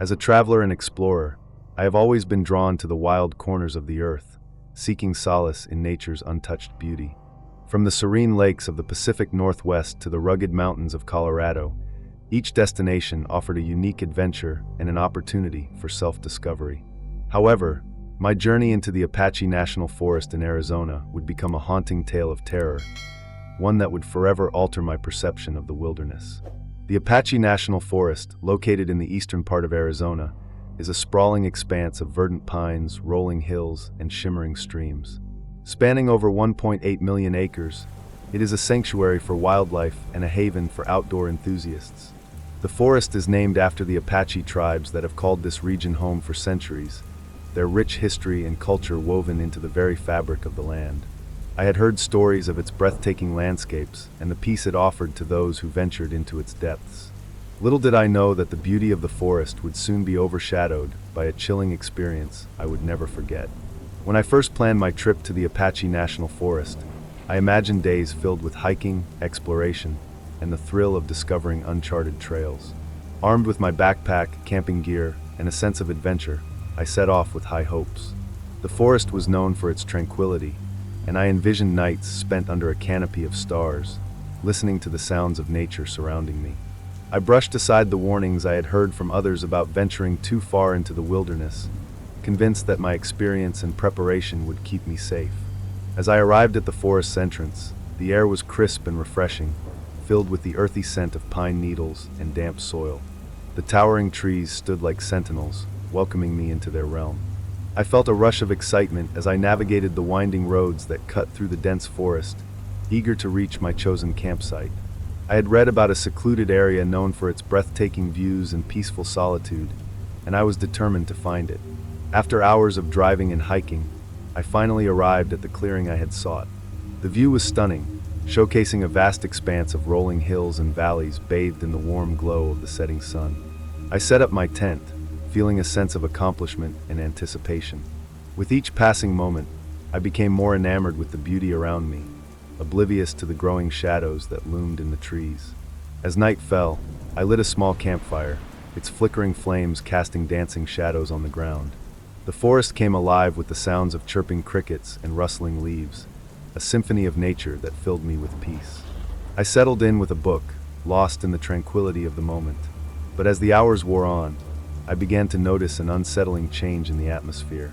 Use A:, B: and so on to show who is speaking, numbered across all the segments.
A: As a traveler and explorer, I have always been drawn to the wild corners of the earth, seeking solace in nature's untouched beauty. From the serene lakes of the Pacific Northwest to the rugged mountains of Colorado, each destination offered a unique adventure and an opportunity for self-discovery. However, my journey into the Apache National Forest in Arizona would become a haunting tale of terror, one that would forever alter my perception of the wilderness. The Apache National Forest, located in the eastern part of Arizona, is a sprawling expanse of verdant pines, rolling hills, and shimmering streams. Spanning over 1.8 million acres, it is a sanctuary for wildlife and a haven for outdoor enthusiasts. The forest is named after the Apache tribes that have called this region home for centuries, their rich history and culture woven into the very fabric of the land. I had heard stories of its breathtaking landscapes and the peace it offered to those who ventured into its depths. Little did I know that the beauty of the forest would soon be overshadowed by a chilling experience I would never forget. When I first planned my trip to the Apache National Forest, I imagined days filled with hiking, exploration, and the thrill of discovering uncharted trails. Armed with my backpack, camping gear, and a sense of adventure, I set off with high hopes. The forest was known for its tranquility, and I envisioned nights spent under a canopy of stars, listening to the sounds of nature surrounding me. I brushed aside the warnings I had heard from others about venturing too far into the wilderness, convinced that my experience and preparation would keep me safe. As I arrived at the forest's entrance, the air was crisp and refreshing, filled with the earthy scent of pine needles and damp soil. The towering trees stood like sentinels, welcoming me into their realm. I felt a rush of excitement as I navigated the winding roads that cut through the dense forest, eager to reach my chosen campsite. I had read about a secluded area known for its breathtaking views and peaceful solitude, and I was determined to find it. After hours of driving and hiking, I finally arrived at the clearing I had sought. The view was stunning, showcasing a vast expanse of rolling hills and valleys bathed in the warm glow of the setting sun. I set up my tent, feeling a sense of accomplishment and anticipation. With each passing moment, I became more enamored with the beauty around me, oblivious to the growing shadows that loomed in the trees. As night fell, I lit a small campfire, its flickering flames casting dancing shadows on the ground. The forest came alive with the sounds of chirping crickets and rustling leaves, a symphony of nature that filled me with peace. I settled in with a book, lost in the tranquility of the moment. But as the hours wore on, I began to notice an unsettling change in the atmosphere.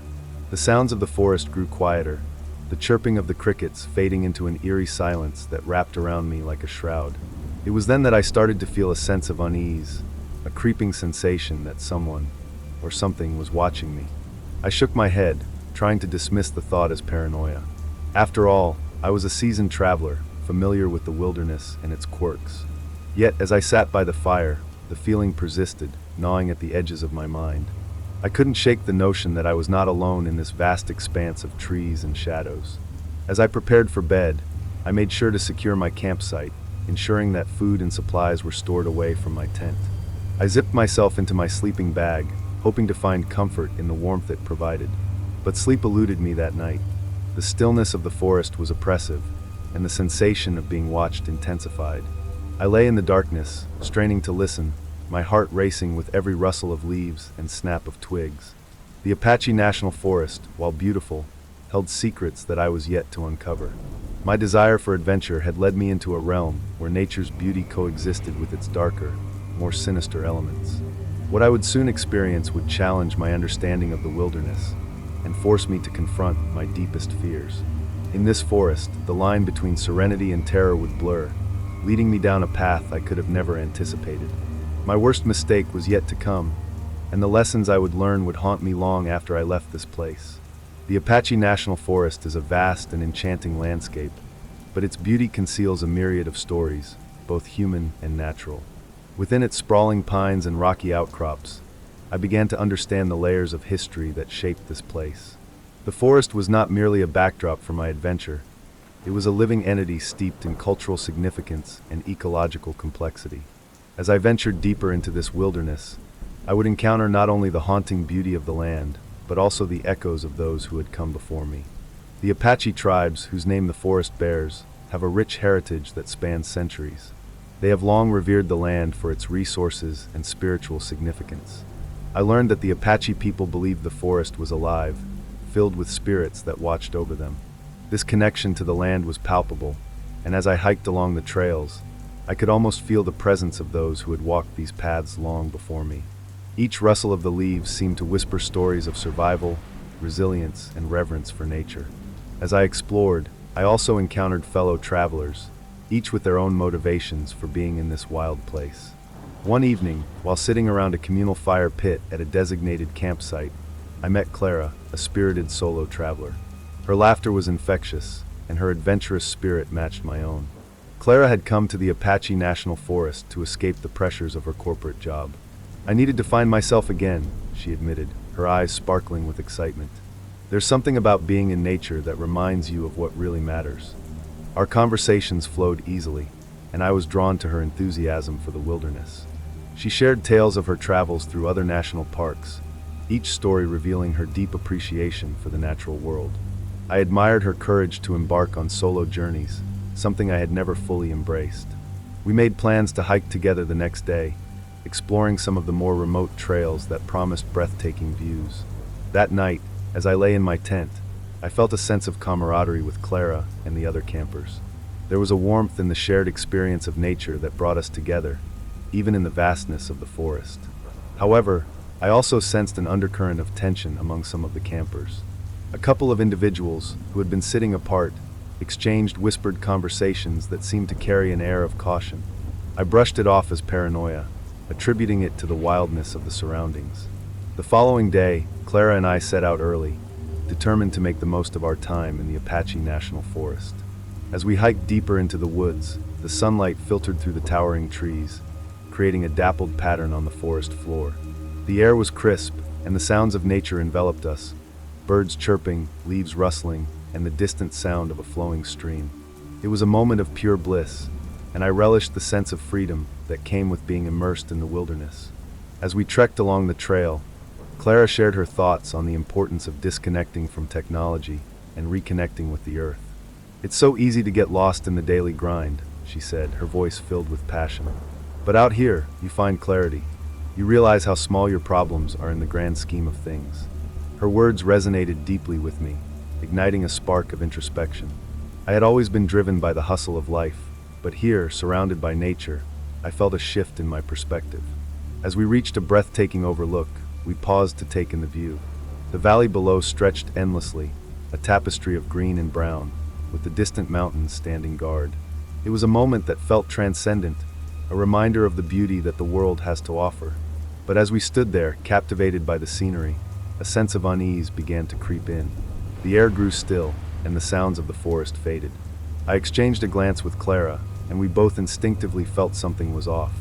A: The sounds of the forest grew quieter, the chirping of the crickets fading into an eerie silence that wrapped around me like a shroud. It was then that I started to feel a sense of unease, a creeping sensation that someone or something was watching me. I shook my head, trying to dismiss the thought as paranoia. After all, I was a seasoned traveler, familiar with the wilderness and its quirks. Yet, as I sat by the fire, the feeling persisted, gnawing at the edges of my mind. I couldn't shake the notion that I was not alone in this vast expanse of trees and shadows. As I prepared for bed, I made sure to secure my campsite, ensuring that food and supplies were stored away from my tent. I zipped myself into my sleeping bag, hoping to find comfort in the warmth it provided. But sleep eluded me that night. The stillness of the forest was oppressive, and the sensation of being watched intensified. I lay in the darkness, straining to listen, my heart racing with every rustle of leaves and snap of twigs. The Apache National Forest, while beautiful, held secrets that I was yet to uncover. My desire for adventure had led me into a realm where nature's beauty coexisted with its darker, more sinister elements. What I would soon experience would challenge my understanding of the wilderness and force me to confront my deepest fears. In this forest, the line between serenity and terror would blur, leading me down a path I could have never anticipated. My worst mistake was yet to come, and the lessons I would learn would haunt me long after I left this place. The Apache National Forest is a vast and enchanting landscape, but its beauty conceals a myriad of stories, both human and natural. Within its sprawling pines and rocky outcrops, I began to understand the layers of history that shaped this place. The forest was not merely a backdrop for my adventure. It was a living entity steeped in cultural significance and ecological complexity. As I ventured deeper into this wilderness, I would encounter not only the haunting beauty of the land, but also the echoes of those who had come before me. The Apache tribes, whose name the forest bears, have a rich heritage that spans centuries. They have long revered the land for its resources and spiritual significance. I learned that the Apache people believed the forest was alive, filled with spirits that watched over them. This connection to the land was palpable, and as I hiked along the trails, I could almost feel the presence of those who had walked these paths long before me. Each rustle of the leaves seemed to whisper stories of survival, resilience, and reverence for nature. As I explored, I also encountered fellow travelers, each with their own motivations for being in this wild place. One evening, while sitting around a communal fire pit at a designated campsite, I met Clara, a spirited solo traveler. Her laughter was infectious, and her adventurous spirit matched my own. Clara had come to the Apache National Forest to escape the pressures of her corporate job. "I needed to find myself again," she admitted, her eyes sparkling with excitement. "There's something about being in nature that reminds you of what really matters." Our conversations flowed easily, and I was drawn to her enthusiasm for the wilderness. She shared tales of her travels through other national parks, each story revealing her deep appreciation for the natural world. I admired her courage to embark on solo journeys, something I had never fully embraced. We made plans to hike together the next day, exploring some of the more remote trails that promised breathtaking views. That night, as I lay in my tent, I felt a sense of camaraderie with Clara and the other campers. There was a warmth in the shared experience of nature that brought us together, even in the vastness of the forest. However, I also sensed an undercurrent of tension among some of the campers. A couple of individuals, who had been sitting apart, exchanged whispered conversations that seemed to carry an air of caution. I brushed it off as paranoia, attributing it to the wildness of the surroundings. The following day, Clara and I set out early, determined to make the most of our time in the Apache National Forest. As we hiked deeper into the woods, the sunlight filtered through the towering trees, creating a dappled pattern on the forest floor. The air was crisp, and the sounds of nature enveloped us, birds chirping, leaves rustling, and the distant sound of a flowing stream. It was a moment of pure bliss, and I relished the sense of freedom that came with being immersed in the wilderness. As we trekked along the trail, Clara shared her thoughts on the importance of disconnecting from technology and reconnecting with the earth. "It's so easy to get lost in the daily grind," she said, her voice filled with passion. "But out here, you find clarity. You realize how small your problems are in the grand scheme of things." Her words resonated deeply with me, igniting a spark of introspection. I had always been driven by the hustle of life, but here, surrounded by nature, I felt a shift in my perspective. As we reached a breathtaking overlook, we paused to take in the view. The valley below stretched endlessly, a tapestry of green and brown, with the distant mountains standing guard. It was a moment that felt transcendent, a reminder of the beauty that the world has to offer. But as we stood there, captivated by the scenery, a sense of unease began to creep in. The air grew still, and the sounds of the forest faded. I exchanged a glance with Clara, and we both instinctively felt something was off.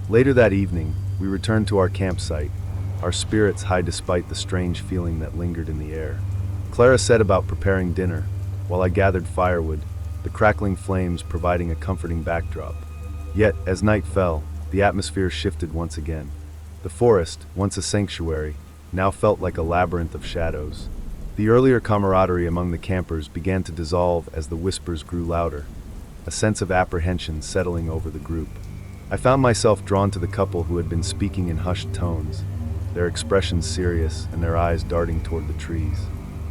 A: Later that evening, we returned to our campsite, our spirits high despite the strange feeling that lingered in the air. Clara set about preparing dinner, while I gathered firewood, the crackling flames providing a comforting backdrop. Yet, as night fell, the atmosphere shifted once again. The forest, once a sanctuary, now felt like a labyrinth of shadows. The earlier camaraderie among the campers began to dissolve as the whispers grew louder, a sense of apprehension settling over the group. I found myself drawn to the couple who had been speaking in hushed tones, their expressions serious and their eyes darting toward the trees.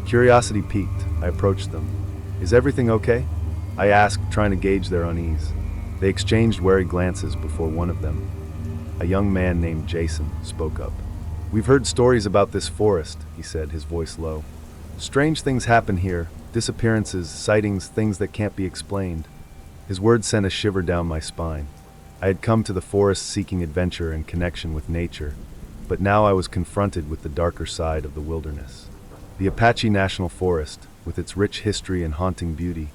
A: Curiosity piqued, I approached them. "Is everything okay?" I asked, trying to gauge their unease. They exchanged wary glances before one of them, a young man named Jason, spoke up. "We've heard stories about this forest," he said, his voice low. "Strange things happen here, disappearances, sightings, things that can't be explained." His words sent a shiver down my spine. I had come to the forest seeking adventure and connection with nature, but now I was confronted with the darker side of the wilderness. The Apache National Forest, with its rich history and haunting beauty,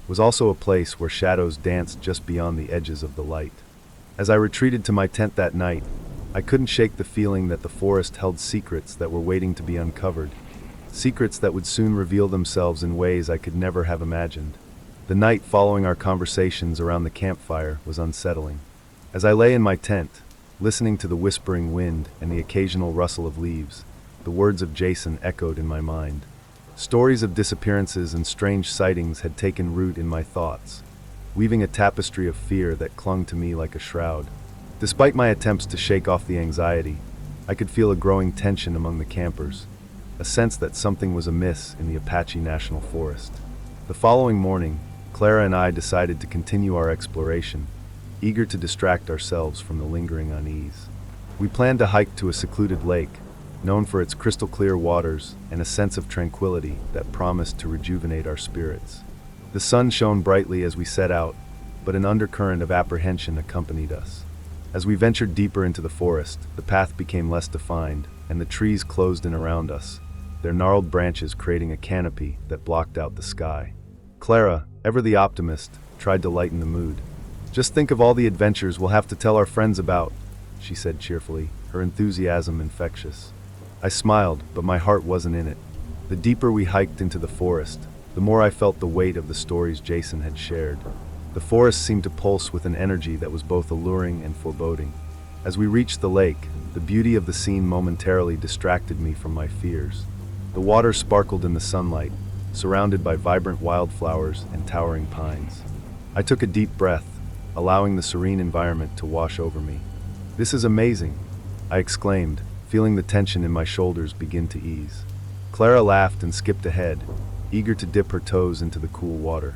A: was also a place where shadows danced just beyond the edges of the light. As I retreated to my tent that night, I couldn't shake the feeling that the forest held secrets that were waiting to be uncovered, secrets that would soon reveal themselves in ways I could never have imagined. The night following our conversations around the campfire was unsettling. As I lay in my tent, listening to the whispering wind and the occasional rustle of leaves, the words of Jason echoed in my mind. Stories of disappearances and strange sightings had taken root in my thoughts, weaving a tapestry of fear that clung to me like a shroud. Despite my attempts to shake off the anxiety, I could feel a growing tension among the campers, a sense that something was amiss in the Apache National Forest. The following morning, Clara and I decided to continue our exploration, eager to distract ourselves from the lingering unease. We planned to hike to a secluded lake, known for its crystal-clear waters and a sense of tranquility that promised to rejuvenate our spirits. The sun shone brightly as we set out, but an undercurrent of apprehension accompanied us. As we ventured deeper into the forest, the path became less defined, and the trees closed in around us, their gnarled branches creating a canopy that blocked out the sky. Clara, ever the optimist, tried to lighten the mood. "Just think of all the adventures we'll have to tell our friends about," she said cheerfully, her enthusiasm infectious. I smiled, but my heart wasn't in it. The deeper we hiked into the forest, the more I felt the weight of the stories Jason had shared. The forest seemed to pulse with an energy that was both alluring and foreboding. As we reached the lake, the beauty of the scene momentarily distracted me from my fears. The water sparkled in the sunlight, surrounded by vibrant wildflowers and towering pines. I took a deep breath, allowing the serene environment to wash over me. "This is amazing," I exclaimed, feeling the tension in my shoulders begin to ease. Clara laughed and skipped ahead, eager to dip her toes into the cool water.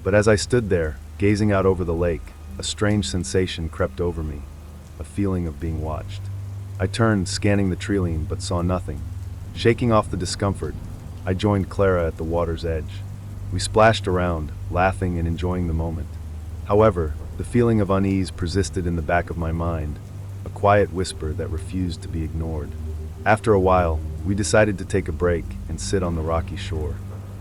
A: But as I stood there, gazing out over the lake, a strange sensation crept over me, a feeling of being watched. I turned, scanning the treeline, but saw nothing. Shaking off the discomfort, I joined Clara at the water's edge. We splashed around, laughing and enjoying the moment. However, the feeling of unease persisted in the back of my mind, a quiet whisper that refused to be ignored. After a while, we decided to take a break and sit on the rocky shore.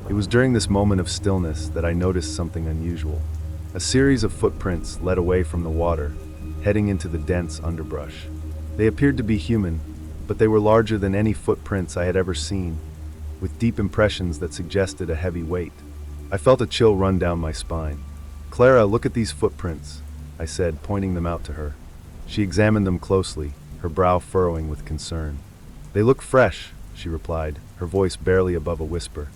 A: It was during this moment of stillness that I noticed something unusual. A series of footprints led away from the water, heading into the dense underbrush. They appeared to be human, but they were larger than any footprints I had ever seen, with deep impressions that suggested a heavy weight. I felt a chill run down my spine. "Clara, look at these footprints," I said, pointing them out to her. She examined them closely, her brow furrowing with concern. "They look fresh," she replied, her voice barely above a whisper.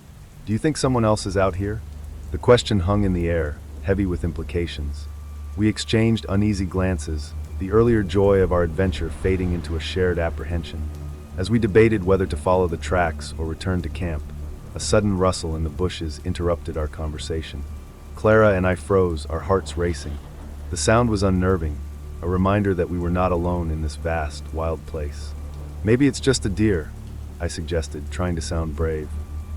A: "Do you think someone else is out here?" The question hung in the air, heavy with implications. We exchanged uneasy glances, the earlier joy of our adventure fading into a shared apprehension. As we debated whether to follow the tracks or return to camp, a sudden rustle in the bushes interrupted our conversation. Clara and I froze, our hearts racing. The sound was unnerving, a reminder that we were not alone in this vast, wild place. "Maybe it's just a deer," I suggested, trying to sound brave.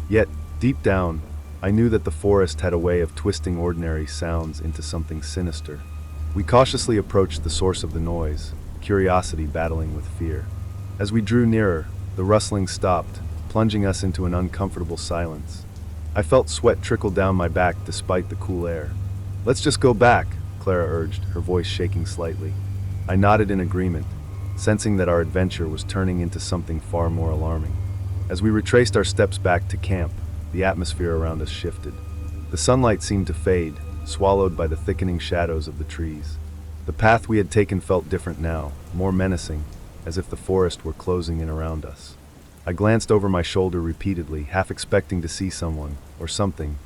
A: Yet, deep down, I knew that the forest had a way of twisting ordinary sounds into something sinister. We cautiously approached the source of the noise, curiosity battling with fear. As we drew nearer, the rustling stopped, plunging us into an uncomfortable silence. I felt sweat trickle down my back despite the cool air. "Let's just go back," Clara urged, her voice shaking slightly. I nodded in agreement, sensing that our adventure was turning into something far more alarming. As we retraced our steps back to camp, the atmosphere around us shifted. The sunlight seemed to fade, swallowed by the thickening shadows of the trees. The path we had taken felt different now, more menacing, as if the forest were closing in around us. I glanced over my shoulder repeatedly, half expecting to see someone, or something,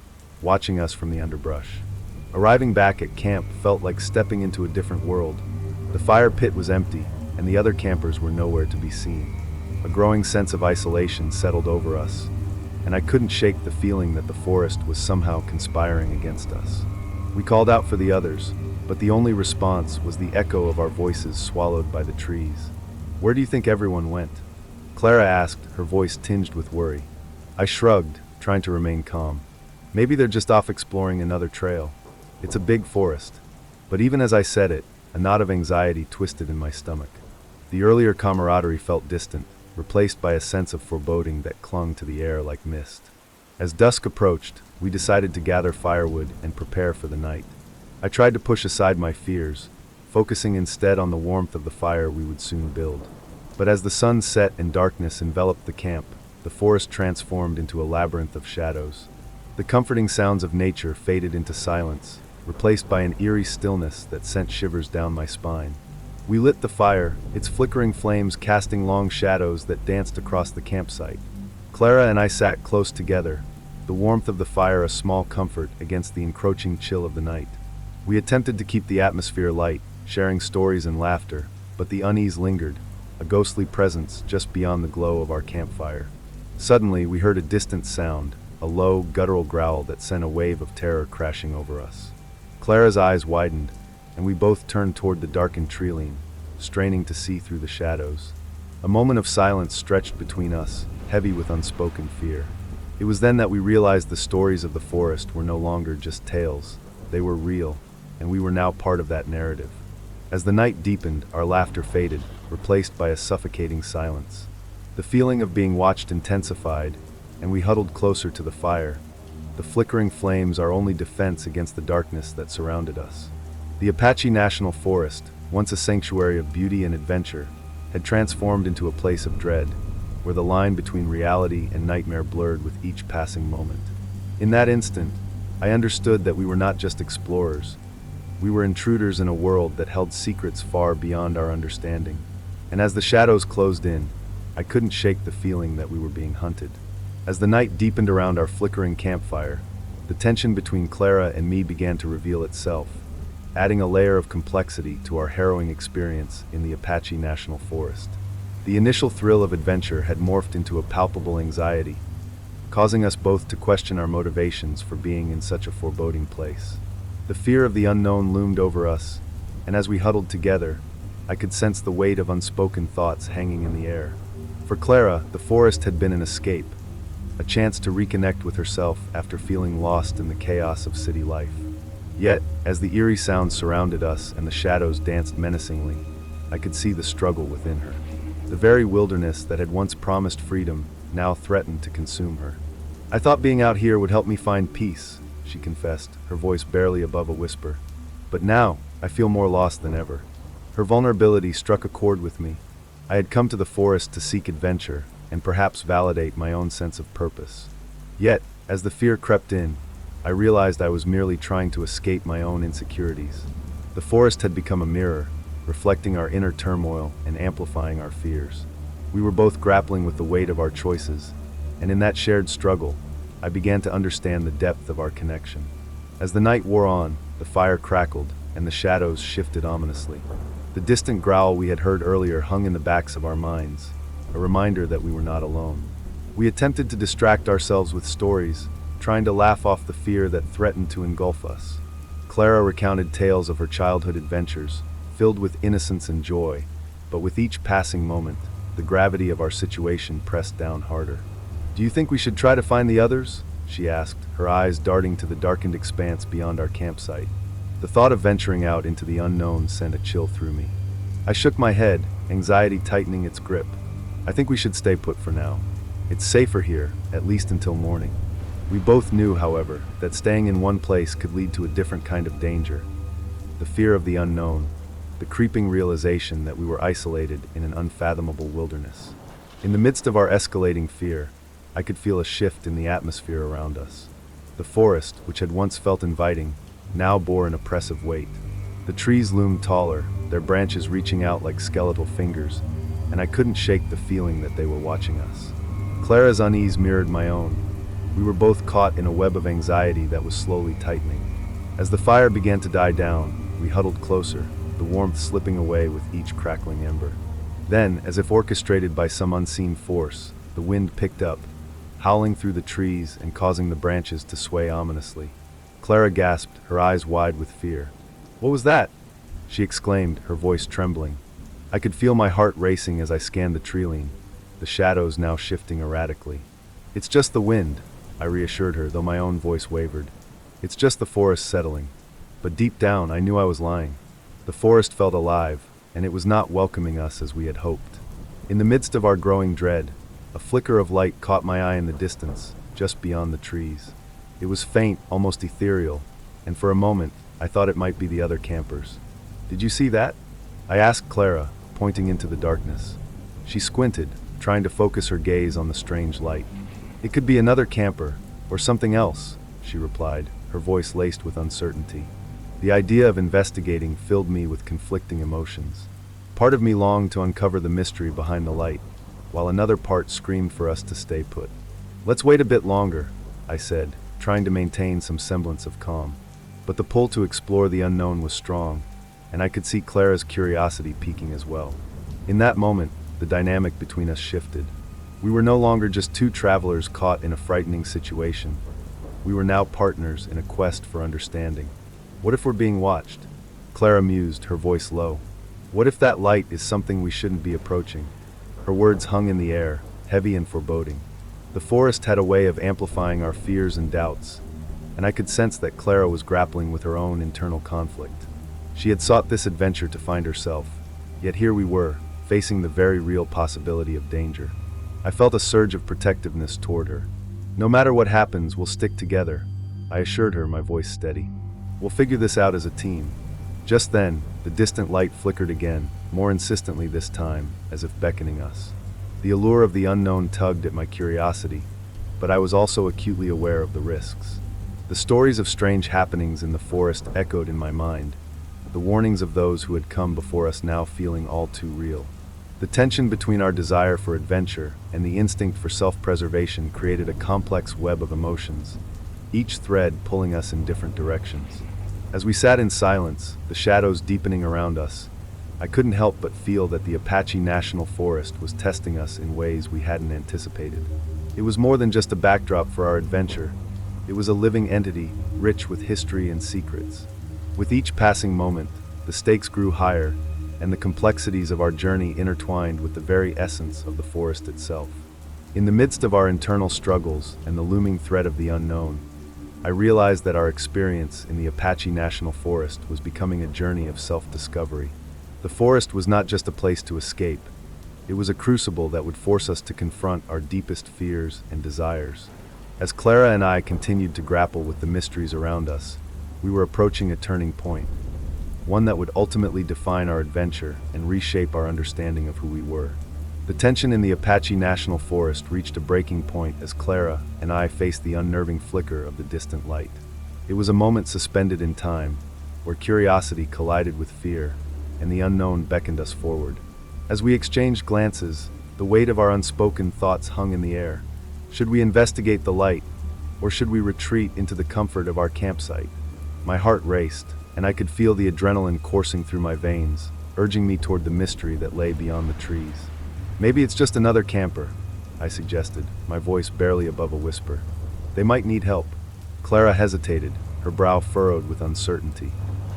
A: watching us from the underbrush. Arriving back at camp felt like stepping into a different world. The fire pit was empty, and the other campers were nowhere to be seen. A growing sense of isolation settled over us, and I couldn't shake the feeling that the forest was somehow conspiring against us. We called out for the others, but the only response was the echo of our voices swallowed by the trees. "Where do you think everyone went?" Clara asked, her voice tinged with worry. I shrugged, trying to remain calm. "Maybe they're just off exploring another trail. It's a big forest." But even as I said it, a knot of anxiety twisted in my stomach. The earlier camaraderie felt distant, replaced by a sense of foreboding that clung to the air like mist. As dusk approached, we decided to gather firewood and prepare for the night. I tried to push aside my fears, focusing instead on the warmth of the fire we would soon build. But as the sun set and darkness enveloped the camp, the forest transformed into a labyrinth of shadows. The comforting sounds of nature faded into silence, replaced by an eerie stillness that sent shivers down my spine. We lit the fire, its flickering flames casting long shadows that danced across the campsite. Clara and I sat close together, the warmth of the fire a small comfort against the encroaching chill of the night. We attempted to keep the atmosphere light, sharing stories and laughter, but the unease lingered. a ghostly presence just beyond the glow of our campfire. Suddenly, we heard a distant sound, a low, guttural growl that sent a wave of terror crashing over us. Clara's eyes widened, and we both turned toward the darkened tree-line, straining to see through the shadows. A moment of silence stretched between us, heavy with unspoken fear. It was then that we realized the stories of the forest were no longer just tales. They were real, and we were now part of that narrative. As the night deepened, our laughter faded, replaced by a suffocating silence. The feeling of being watched intensified, and we huddled closer to the fire, the flickering flames our only defense against the darkness that surrounded us. The Apache National Forest, once a sanctuary of beauty and adventure, had transformed into a place of dread, where the line between reality and nightmare blurred with each passing moment. In that instant, I understood that we were not just explorers. We were intruders in a world that held secrets far beyond our understanding. And as the shadows closed in, I couldn't shake the feeling that we were being hunted. As the night deepened around our flickering campfire, the tension between Clara and me began to reveal itself, adding a layer of complexity to our harrowing experience in the Apache National Forest. The initial thrill of adventure had morphed into a palpable anxiety, causing us both to question our motivations for being in such a foreboding place. The fear of the unknown loomed over us, and as we huddled together, I could sense the weight of unspoken thoughts hanging in the air. For Clara, the forest had been an escape, a chance to reconnect with herself after feeling lost in the chaos of city life. Yet, as the eerie sounds surrounded us and the shadows danced menacingly, I could see the struggle within her. The very wilderness that had once promised freedom now threatened to consume her. "I thought being out here would help me find peace," she confessed, her voice barely above a whisper. "But now, I feel more lost than ever." Her vulnerability struck a chord with me. I had come to the forest to seek adventure and perhaps validate my own sense of purpose. Yet, as the fear crept in, I realized I was merely trying to escape my own insecurities. The forest had become a mirror, reflecting our inner turmoil and amplifying our fears. We were both grappling with the weight of our choices, and in that shared struggle, I began to understand the depth of our connection. As the night wore on, the fire crackled, and the shadows shifted ominously. The distant growl we had heard earlier hung in the backs of our minds, a reminder that we were not alone. We attempted to distract ourselves with stories, trying to laugh off the fear that threatened to engulf us. Clara recounted tales of her childhood adventures, filled with innocence and joy, but with each passing moment, the gravity of our situation pressed down harder. "Do you think we should try to find the others?" she asked, her eyes darting to the darkened expanse beyond our campsite. The thought of venturing out into the unknown sent a chill through me. I shook my head, anxiety tightening its grip. "I think we should stay put for now. It's safer here, at least until morning." We both knew, however, that staying in one place could lead to a different kind of danger. The fear of the unknown, the creeping realization that we were isolated in an unfathomable wilderness. In the midst of our escalating fear, I could feel a shift in the atmosphere around us. The forest, which had once felt inviting, now bore an oppressive weight. The trees loomed taller, their branches reaching out like skeletal fingers, and I couldn't shake the feeling that they were watching us. Clara's unease mirrored my own. We were both caught in a web of anxiety that was slowly tightening. As the fire began to die down, we huddled closer, the warmth slipping away with each crackling ember. Then, as if orchestrated by some unseen force, the wind picked up, howling through the trees and causing the branches to sway ominously. Clara gasped, her eyes wide with fear. "What was that?" she exclaimed, her voice trembling. I could feel my heart racing as I scanned the tree-line, the shadows now shifting erratically. "It's just the wind," I reassured her, though my own voice wavered. "It's just the forest settling." But deep down, I knew I was lying. The forest felt alive, and it was not welcoming us as we had hoped. In the midst of our growing dread, a flicker of light caught my eye in the distance, just beyond the trees. It was faint, almost ethereal, and for a moment, I thought it might be the other campers. "Did you see that?" I asked Clara, pointing into the darkness. She squinted, trying to focus her gaze on the strange light. "It could be another camper, or something else," she replied, her voice laced with uncertainty. The idea of investigating filled me with conflicting emotions. Part of me longed to uncover the mystery behind the light, while another part screamed for us to stay put. "Let's wait a bit longer," I said, trying to maintain some semblance of calm. But the pull to explore the unknown was strong, and I could see Clara's curiosity peaking as well. In that moment, the dynamic between us shifted. We were no longer just two travelers caught in a frightening situation. We were now partners in a quest for understanding. What if we're being watched? Clara mused, her voice low. What if that light is something we shouldn't be approaching? Her words hung in the air, heavy and foreboding. The forest had a way of amplifying our fears and doubts, and I could sense that Clara was grappling with her own internal conflict. She had sought this adventure to find herself, yet here we were, facing the very real possibility of danger. I felt a surge of protectiveness toward her. No matter what happens, we'll stick together, I assured her, my voice steady. We'll figure this out as a team. Just then, the distant light flickered again, more insistently this time, as if beckoning us. The allure of the unknown tugged at my curiosity, but I was also acutely aware of the risks. The stories of strange happenings in the forest echoed in my mind, the warnings of those who had come before us now feeling all too real. The tension between our desire for adventure and the instinct for self-preservation created a complex web of emotions, each thread pulling us in different directions. As we sat in silence, the shadows deepening around us, I couldn't help but feel that the Apache National Forest was testing us in ways we hadn't anticipated. It was more than just a backdrop for our adventure. It was a living entity, rich with history and secrets. With each passing moment, the stakes grew higher, and the complexities of our journey intertwined with the very essence of the forest itself. In the midst of our internal struggles and the looming threat of the unknown, I realized that our experience in the Apache National Forest was becoming a journey of self-discovery. The forest was not just a place to escape. It was a crucible that would force us to confront our deepest fears and desires. As Clara and I continued to grapple with the mysteries around us, we were approaching a turning point, one that would ultimately define our adventure and reshape our understanding of who we were. The tension in the Apache National Forest reached a breaking point as Clara and I faced the unnerving flicker of the distant light. It was a moment suspended in time, where curiosity collided with fear, and the unknown beckoned us forward. As we exchanged glances, the weight of our unspoken thoughts hung in the air. Should we investigate the light, or should we retreat into the comfort of our campsite? My heart raced, and I could feel the adrenaline coursing through my veins, urging me toward the mystery that lay beyond the trees. Maybe it's just another camper, I suggested, my voice barely above a whisper. They might need help. Clara hesitated, her brow furrowed with uncertainty.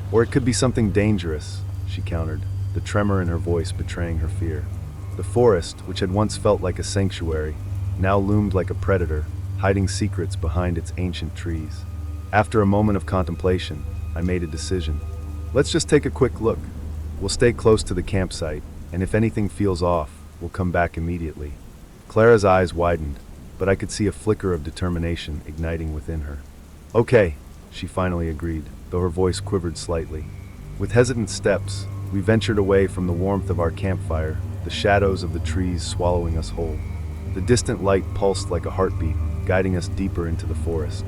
A: Or it could be something dangerous, she countered, the tremor in her voice betraying her fear. The forest, which had once felt like a sanctuary, now loomed like a predator, hiding secrets behind its ancient trees. After a moment of contemplation, I made a decision. Let's just take a quick look. We'll stay close to the campsite, and if anything feels off, we'll come back immediately. Clara's eyes widened, but I could see a flicker of determination igniting within her. Okay, she finally agreed, though her voice quivered slightly. With hesitant steps, we ventured away from the warmth of our campfire, the shadows of the trees swallowing us whole. The distant light pulsed like a heartbeat, guiding us deeper into the forest.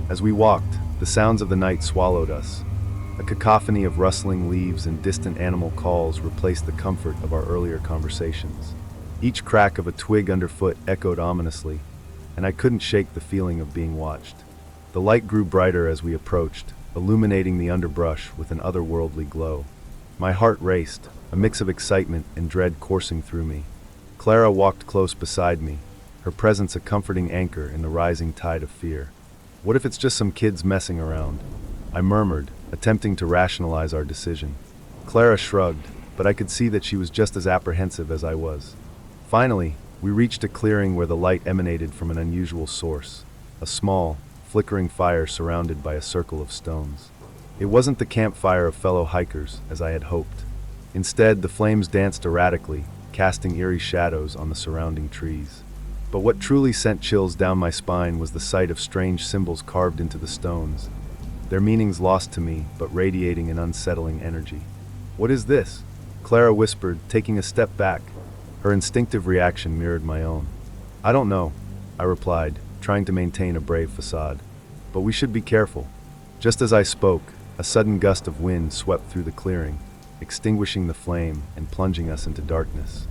A: As we walked, the sounds of the night swallowed us. A cacophony of rustling leaves and distant animal calls replaced the comfort of our earlier conversations. Each crack of a twig underfoot echoed ominously, and I couldn't shake the feeling of being watched. The light grew brighter as we approached, illuminating the underbrush with an otherworldly glow. My heart raced, a mix of excitement and dread coursing through me. Clara walked close beside me, her presence a comforting anchor in the rising tide of fear. What if it's just some kids messing around? I murmured, attempting to rationalize our decision. Clara shrugged, but I could see that she was just as apprehensive as I was. Finally, we reached a clearing where the light emanated from an unusual source, a small, flickering fire surrounded by a circle of stones. It wasn't the campfire of fellow hikers, as I had hoped. Instead, the flames danced erratically, casting eerie shadows on the surrounding trees. But what truly sent chills down my spine was the sight of strange symbols carved into the stones, their meanings lost to me, but radiating an unsettling energy. What is this? Clara whispered, taking a step back. Her instinctive reaction mirrored my own. I don't know, I replied, trying to maintain a brave facade. But we should be careful. Just as I spoke, a sudden gust of wind swept through the clearing, extinguishing the flame and plunging us into darkness.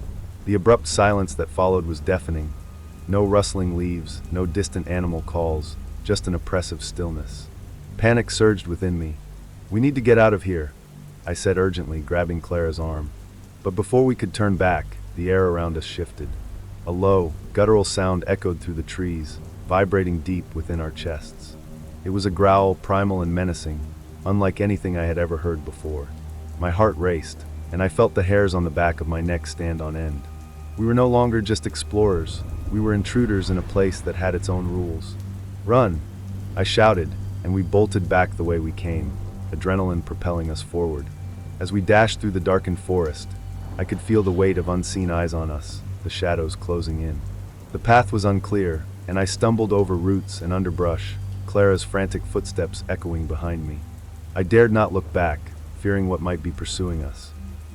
A: The abrupt silence that followed was deafening. No rustling leaves, no distant animal calls, just an oppressive stillness. Panic surged within me. We need to get out of here, I said urgently, grabbing Clara's arm. But before we could turn back, the air around us shifted. A low, guttural sound echoed through the trees, vibrating deep within our chests. It was a growl, primal and menacing, unlike anything I had ever heard before. My heart raced, and I felt the hairs on the back of my neck stand on end. We were no longer just explorers, we were intruders in a place that had its own rules. "Run!" I shouted, and we bolted back the way we came, adrenaline propelling us forward. As we dashed through the darkened forest, I could feel the weight of unseen eyes on us, the shadows closing in. The path was unclear, and I stumbled over roots and underbrush, Clara's frantic footsteps echoing behind me. I dared not look back, fearing what might be pursuing us.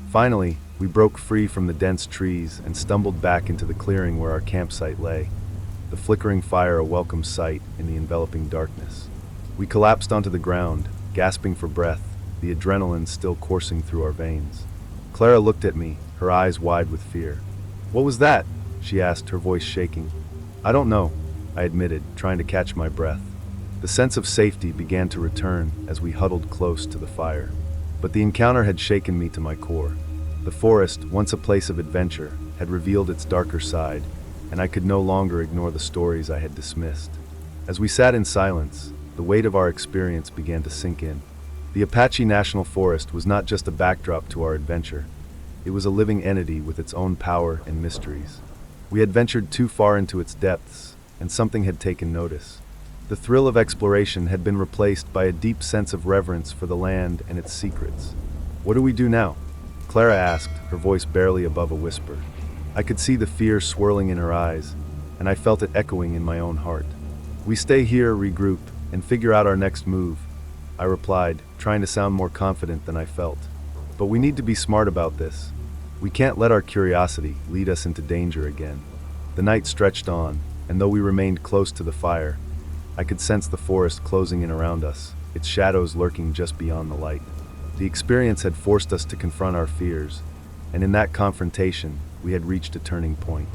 A: Finally, we broke free from the dense trees and stumbled back into the clearing where our campsite lay, the flickering fire a welcome sight in the enveloping darkness. We collapsed onto the ground, gasping for breath, the adrenaline still coursing through our veins. Clara looked at me, her eyes wide with fear. "What was that?" she asked, her voice shaking. "I don't know," I admitted, trying to catch my breath. The sense of safety began to return as we huddled close to the fire. But the encounter had shaken me to my core. The forest, once a place of adventure, had revealed its darker side, and I could no longer ignore the stories I had dismissed. As we sat in silence, the weight of our experience began to sink in. The Apache National Forest was not just a backdrop to our adventure. It was a living entity with its own power and mysteries. We had ventured too far into its depths, and something had taken notice. The thrill of exploration had been replaced by a deep sense of reverence for the land and its secrets. "What do we do now?" Clara asked, her voice barely above a whisper. I could see the fear swirling in her eyes, and I felt it echoing in my own heart. "We stay here, regroup, and figure out our next move," I replied, trying to sound more confident than I felt. "But we need to be smart about this. We can't let our curiosity lead us into danger again." The night stretched on, and though we remained close to the fire, I could sense the forest closing in around us, its shadows lurking just beyond the light. The experience had forced us to confront our fears, and in that confrontation, we had reached a turning point.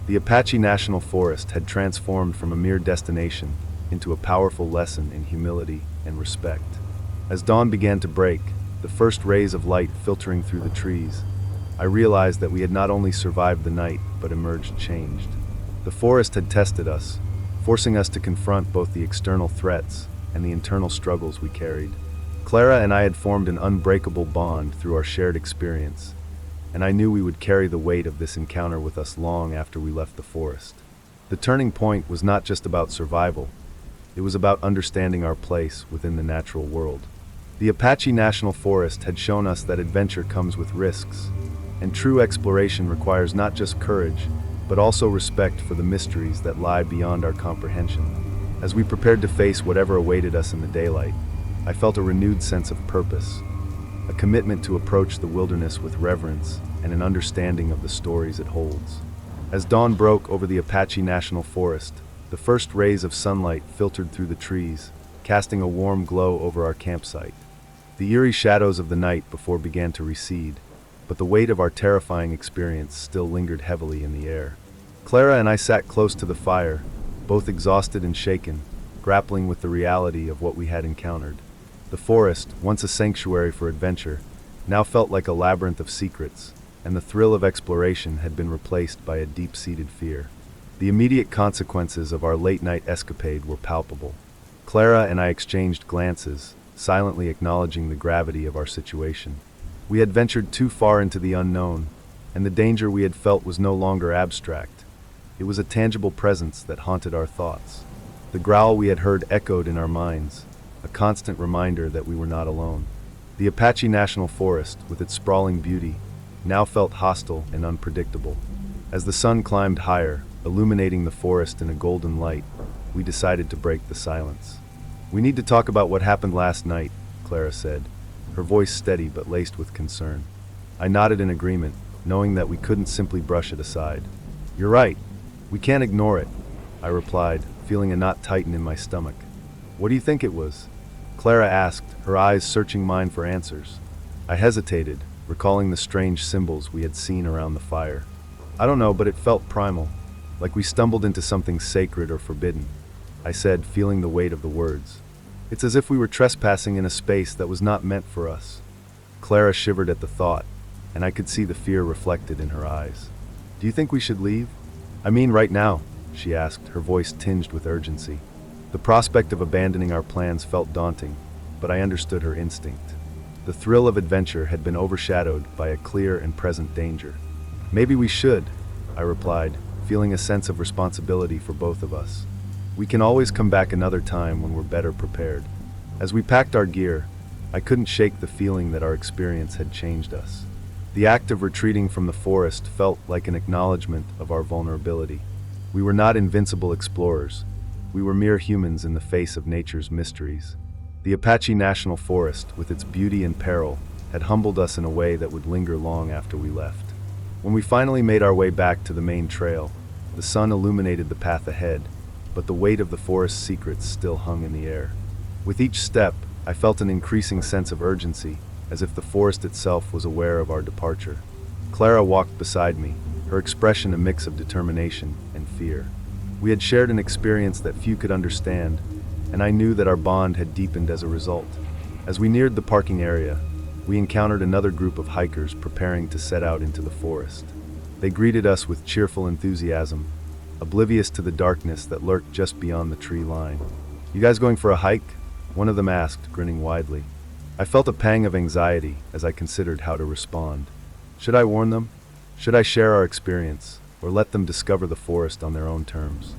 A: The Apache National Forest had transformed from a mere destination into a powerful lesson in humility and respect. As dawn began to break, the first rays of light filtering through the trees, I realized that we had not only survived the night, but emerged changed. The forest had tested us, forcing us to confront both the external threats and the internal struggles we carried. Clara and I had formed an unbreakable bond through our shared experience, and I knew we would carry the weight of this encounter with us long after we left the forest. The turning point was not just about survival, it was about understanding our place within the natural world. The Apache National Forest had shown us that adventure comes with risks, and true exploration requires not just courage, but also respect for the mysteries that lie beyond our comprehension. As we prepared to face whatever awaited us in the daylight, I felt a renewed sense of purpose, a commitment to approach the wilderness with reverence and an understanding of the stories it holds. As dawn broke over the Apache National Forest, the first rays of sunlight filtered through the trees, casting a warm glow over our campsite. The eerie shadows of the night before began to recede, but the weight of our terrifying experience still lingered heavily in the air. Clara and I sat close to the fire, both exhausted and shaken, grappling with the reality of what we had encountered. The forest, once a sanctuary for adventure, now felt like a labyrinth of secrets, and the thrill of exploration had been replaced by a deep-seated fear. The immediate consequences of our late-night escapade were palpable. Clara and I exchanged glances, silently acknowledging the gravity of our situation. We had ventured too far into the unknown, and the danger we had felt was no longer abstract. It was a tangible presence that haunted our thoughts. The growl we had heard echoed in our minds, a constant reminder that we were not alone. The Apache National Forest, with its sprawling beauty, now felt hostile and unpredictable. As the sun climbed higher, illuminating the forest in a golden light, we decided to break the silence. "We need to talk about what happened last night," Clara said, her voice steady but laced with concern. I nodded in agreement, knowing that we couldn't simply brush it aside. "You're right. We can't ignore it," I replied, feeling a knot tighten in my stomach. "What do you think it was?" Clara asked, her eyes searching mine for answers. I hesitated, recalling the strange symbols we had seen around the fire. "I don't know, but it felt primal, like we stumbled into something sacred or forbidden," I said, feeling the weight of the words. "It's as if we were trespassing in a space that was not meant for us." Clara shivered at the thought, and I could see the fear reflected in her eyes. Do you think we should leave? I mean right now, she asked, her voice tinged with urgency. The prospect of abandoning our plans felt daunting, but I understood her instinct. The thrill of adventure had been overshadowed by a clear and present danger. Maybe we should, I replied, feeling a sense of responsibility for both of us. We can always come back another time when we're better prepared. As we packed our gear, I couldn't shake the feeling that our experience had changed us. The act of retreating from the forest felt like an acknowledgement of our vulnerability. We were not invincible explorers. We were mere humans in the face of nature's mysteries. The Apache National Forest, with its beauty and peril, had humbled us in a way that would linger long after we left. When we finally made our way back to the main trail, the sun illuminated the path ahead, but the weight of the forest's secrets still hung in the air. With each step, I felt an increasing sense of urgency, as if the forest itself was aware of our departure. Clara walked beside me, her expression a mix of determination and fear. We had shared an experience that few could understand, and I knew that our bond had deepened as a result. As we neared the parking area, we encountered another group of hikers preparing to set out into the forest. They greeted us with cheerful enthusiasm, oblivious to the darkness that lurked just beyond the tree line. "You guys going for a hike?" one of them asked, grinning widely. I felt a pang of anxiety as I considered how to respond. Should I warn them? Should I share our experience, or let them discover the forest on their own terms?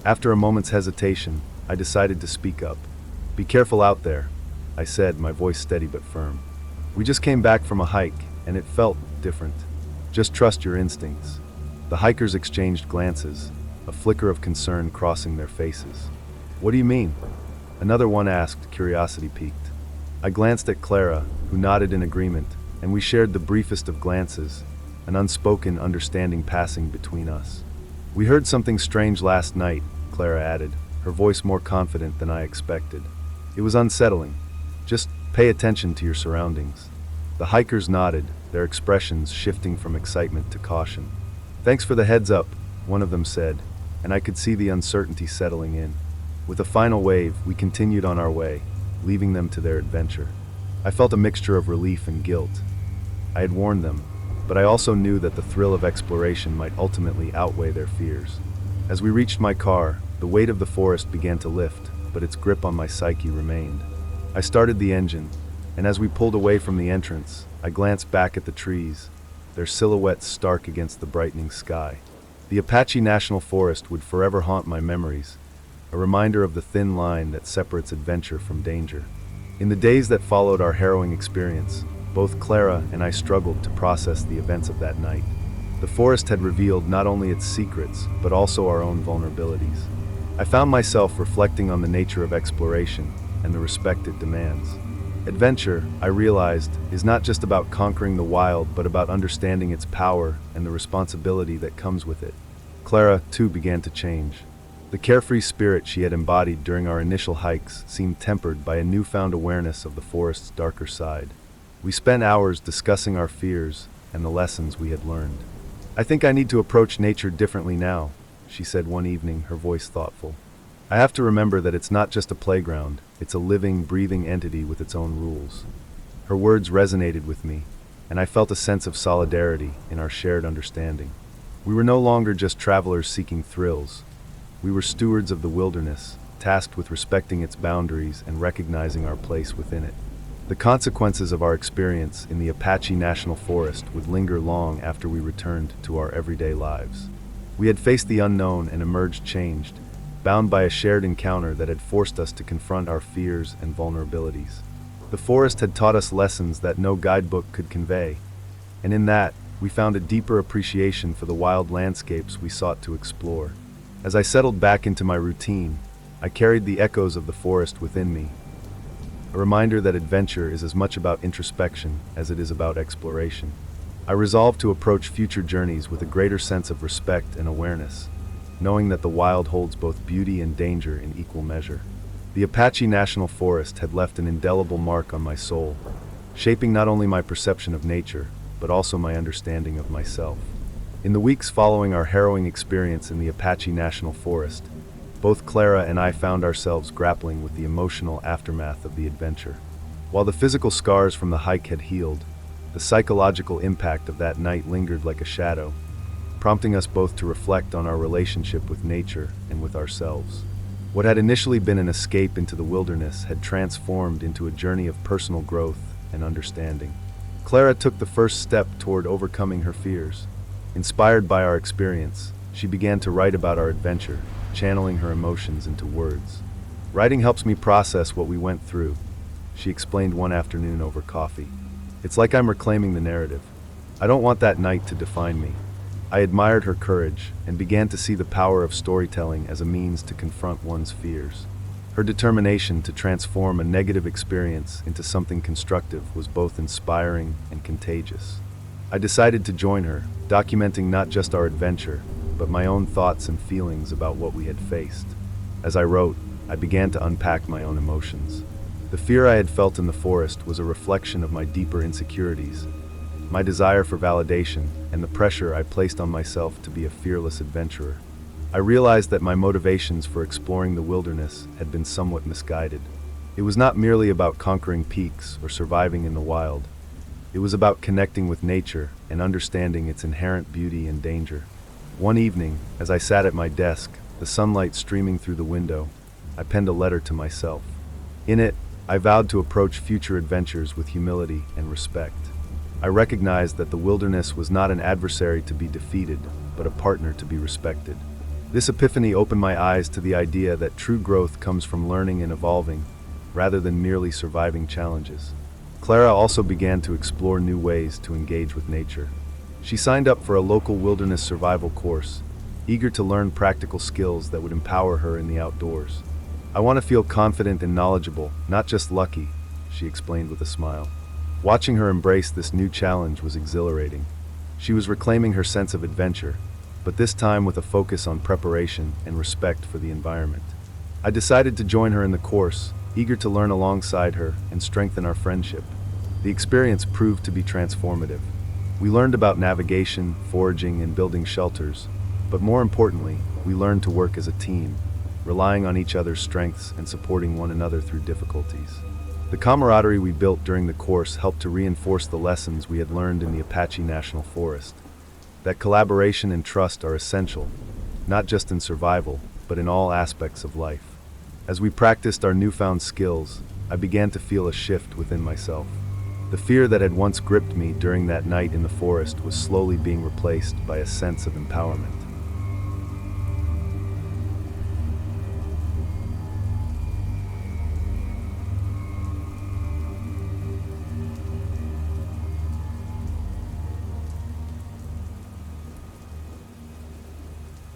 A: After a moment's hesitation, I decided to speak up. "Be careful out there," I said, my voice steady but firm. "We just came back from a hike, and it felt different. Just trust your instincts." The hikers exchanged glances, a flicker of concern crossing their faces. "What do you mean?" another one asked, curiosity piqued. I glanced at Clara, who nodded in agreement, and we shared the briefest of glances, an unspoken understanding passing between us. "We heard something strange last night," Clara added, her voice more confident than I expected. "It was unsettling. Just pay attention to your surroundings." The hikers nodded, their expressions shifting from excitement to caution. "Thanks for the heads up," one of them said, and I could see the uncertainty settling in. With a final wave, we continued on our way, leaving them to their adventure. I felt a mixture of relief and guilt. I had warned them, but I also knew that the thrill of exploration might ultimately outweigh their fears. As we reached my car, the weight of the forest began to lift, but its grip on my psyche remained. I started the engine, and as we pulled away from the entrance, I glanced back at the trees, their silhouettes stark against the brightening sky. The Apache National Forest would forever haunt my memories, a reminder of the thin line that separates adventure from danger. In the days that followed our harrowing experience, both Clara and I struggled to process the events of that night. The forest had revealed not only its secrets, but also our own vulnerabilities. I found myself reflecting on the nature of exploration and the respect it demands. Adventure, I realized, is not just about conquering the wild, but about understanding its power and the responsibility that comes with it. Clara, too, began to change. The carefree spirit she had embodied during our initial hikes seemed tempered by a newfound awareness of the forest's darker side. We spent hours discussing our fears and the lessons we had learned. "I think I need to approach nature differently now," she said one evening, her voice thoughtful. "I have to remember that it's not just a playground, it's a living, breathing entity with its own rules." Her words resonated with me, and I felt a sense of solidarity in our shared understanding. We were no longer just travelers seeking thrills. We were stewards of the wilderness, tasked with respecting its boundaries and recognizing our place within it. The consequences of our experience in the Apache National Forest would linger long after we returned to our everyday lives. We had faced the unknown and emerged changed, bound by a shared encounter that had forced us to confront our fears and vulnerabilities. The forest had taught us lessons that no guidebook could convey, and in that, we found a deeper appreciation for the wild landscapes we sought to explore. As I settled back into my routine, I carried the echoes of the forest within me, a reminder that adventure is as much about introspection as it is about exploration. I resolved to approach future journeys with a greater sense of respect and awareness, knowing that the wild holds both beauty and danger in equal measure. The Apache National Forest had left an indelible mark on my soul, shaping not only my perception of nature, but also my understanding of myself. In the weeks following our harrowing experience in the Apache National Forest, both Clara and I found ourselves grappling with the emotional aftermath of the adventure. While the physical scars from the hike had healed, the psychological impact of that night lingered like a shadow, prompting us both to reflect on our relationship with nature and with ourselves. What had initially been an escape into the wilderness had transformed into a journey of personal growth and understanding. Clara took the first step toward overcoming her fears. Inspired by our experience, she began to write about our adventure, channeling her emotions into words. "Writing helps me process what we went through," she explained one afternoon over coffee. "It's like I'm reclaiming the narrative. I don't want that night to define me." I admired her courage and began to see the power of storytelling as a means to confront one's fears. Her determination to transform a negative experience into something constructive was both inspiring and contagious. I decided to join her, documenting not just our adventure, but my own thoughts and feelings about what we had faced. As I wrote, I began to unpack my own emotions. The fear I had felt in the forest was a reflection of my deeper insecurities, my desire for validation, and the pressure I placed on myself to be a fearless adventurer. I realized that my motivations for exploring the wilderness had been somewhat misguided. It was not merely about conquering peaks or surviving in the wild. It was about connecting with nature and understanding its inherent beauty and danger. One evening, as I sat at my desk, the sunlight streaming through the window, I penned a letter to myself. In it, I vowed to approach future adventures with humility and respect. I recognized that the wilderness was not an adversary to be defeated, but a partner to be respected. This epiphany opened my eyes to the idea that true growth comes from learning and evolving, rather than merely surviving challenges. Clara also began to explore new ways to engage with nature. She signed up for a local wilderness survival course, eager to learn practical skills that would empower her in the outdoors. "I want to feel confident and knowledgeable, not just lucky," she explained with a smile. Watching her embrace this new challenge was exhilarating. She was reclaiming her sense of adventure, but this time with a focus on preparation and respect for the environment. I decided to join her in the course, eager to learn alongside her and strengthen our friendship. The experience proved to be transformative. We learned about navigation, foraging, and building shelters, but more importantly, we learned to work as a team, relying on each other's strengths and supporting one another through difficulties. The camaraderie we built during the course helped to reinforce the lessons we had learned in the Apache National Forest. That collaboration and trust are essential, not just in survival, but in all aspects of life. As we practiced our newfound skills, I began to feel a shift within myself. The fear that had once gripped me during that night in the forest was slowly being replaced by a sense of empowerment.